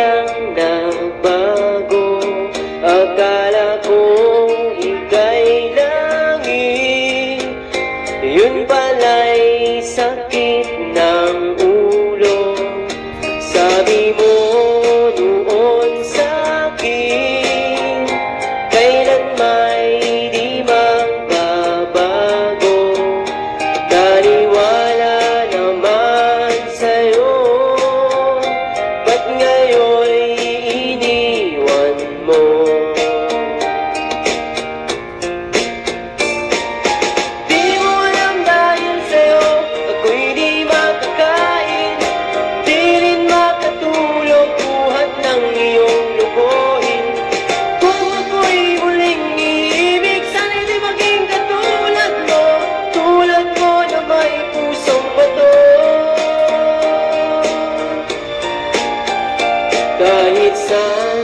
lang nagbago. Akala kong ika'y langit, yun pala'y sakit ng ulo. Sabi mo noon sa'kin, kailan may di magbabago. Naniwala naman sa'yo, ba't ngayon'y iniwan mo? Di mo alam dahil sa'yo ako'y di makakain, di rin makatulog buhat ng iyong lukuhin. Kung ako'y muling iibig, sana'y di maging katulad mo, tulad mo na may pusong bato. Kahit saan